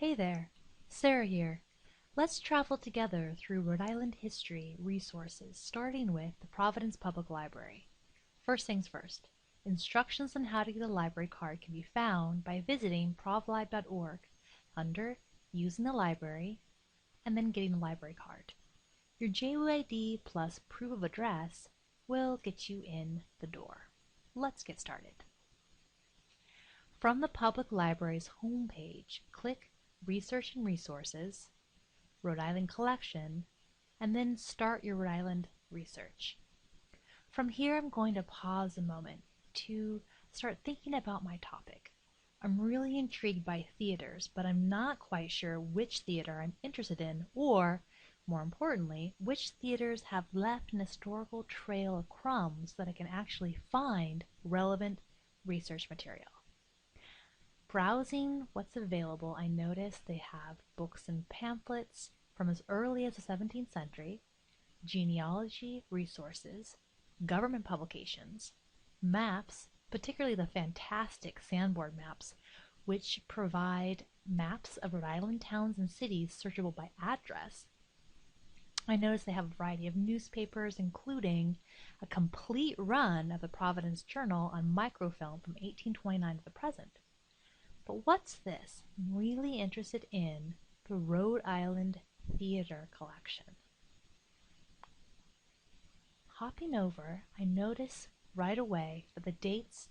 Hey there, Sarah here. Let's travel together through Rhode Island history resources, starting with the Providence Public Library. First things first, instructions on how to get a library card can be found by visiting provlib.org under Using the Library and then getting a library card. Your JUID plus proof of address will get you in the door. Let's get started. From the public library's homepage, click Research and Resources, Rhode Island Collection, and then start your Rhode Island research. From here, I'm going to pause a moment to start thinking about my topic. I'm really intrigued by theaters, but I'm not quite sure which theater I'm interested in, or, more importantly, which theaters have left an historical trail of crumbs that I can actually find relevant research material. Browsing what's available, I noticed they have books and pamphlets from as early as the 17th century, genealogy resources, government publications, maps, particularly the fantastic sandboard maps, which provide maps of Rhode Island towns and cities searchable by address. I noticed they have a variety of newspapers, including a complete run of the Providence Journal on microfilm from 1829 to the present. But what's this? I'm really interested in the Rhode Island Theater Collection. Hopping over, I notice right away that the dates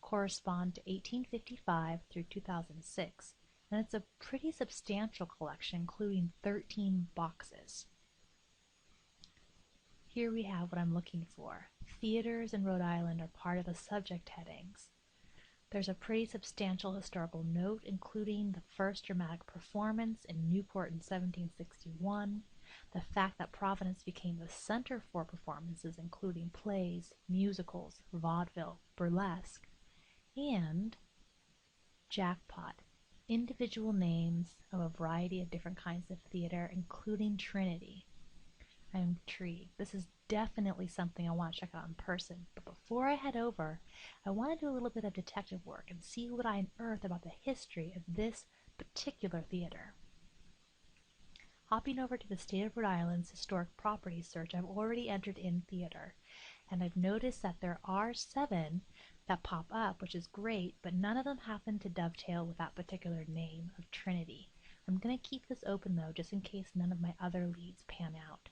correspond to 1855 through 2006, and it's a pretty substantial collection, including 13 boxes. Here we have what I'm looking for. Theaters in Rhode Island are part of the subject headings. There's a pretty substantial historical note, including the first dramatic performance in Newport in 1761, the fact that Providence became the center for performances, including plays, musicals, vaudeville, burlesque, and jackpot, individual names of a variety of different kinds of theater, including Trinity. I'm intrigued. This is definitely something I want to check out in person. But before I head over, I want to do a little bit of detective work and see what I unearth about the history of this particular theater. Hopping over to the State of Rhode Island's Historic Properties search, I've already entered in theater, and I've noticed that there are 7 that pop up, which is great, but none of them happen to dovetail with that particular name of Trinity. I'm going to keep this open though, just in case none of my other leads pan out.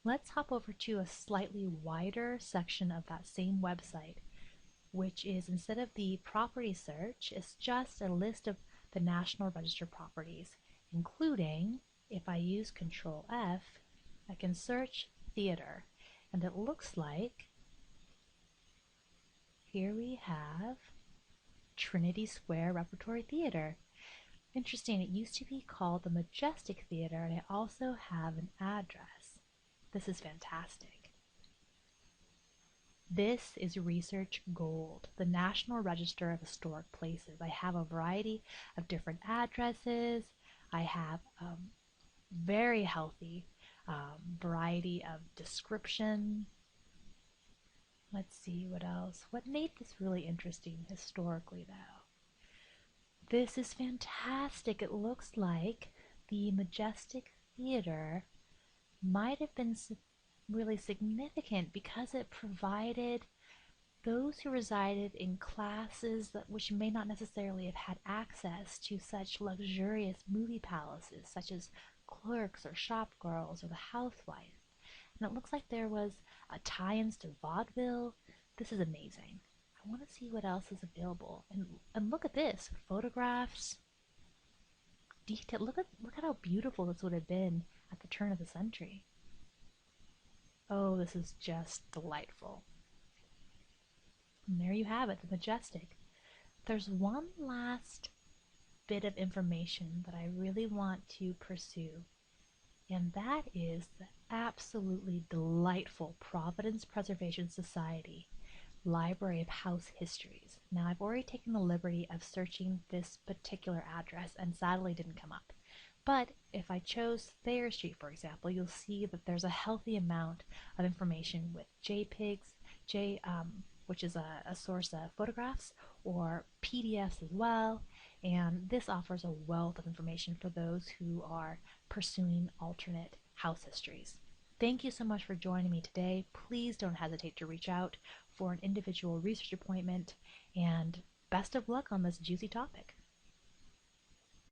Let's hop over to a slightly wider section of that same website, which is, instead of the property search, it's just a list of the National Register properties, including, if I use Control F, I can search theater, and it looks like here we have Trinity Square Repertory Theater. Interesting, it used to be called the Majestic Theater, and I also have an address. This is fantastic. This is research gold, the National Register of Historic Places. I have a variety of different addresses. I have a very healthy variety of description. Let's see what else. What made this really interesting historically, though? This is fantastic. It looks like the Majestic Theater might have been really significant because it provided those who resided in classes which may not necessarily have had access to such luxurious movie palaces, such as clerks or shop girls or the housewife. And it looks like there was tie-ins to vaudeville. This is amazing. I want to see what else is available. And look at this, photographs, detail. Look at how beautiful this would have been at the turn of the century. Oh, this is just delightful. And there you have it, the Majestic. There's one last bit of information that I really want to pursue, and that is the absolutely delightful Providence Preservation Society Library of House Histories. Now, I've already taken the liberty of searching this particular address and sadly didn't come up. But if I chose Thayer Street, for example, you'll see that there's a healthy amount of information with JPEGs, which is a source of photographs, or PDFs as well. And this offers a wealth of information for those who are pursuing alternate house histories. Thank you so much for joining me today. Please don't hesitate to reach out for an individual research appointment, and best of luck on this juicy topic.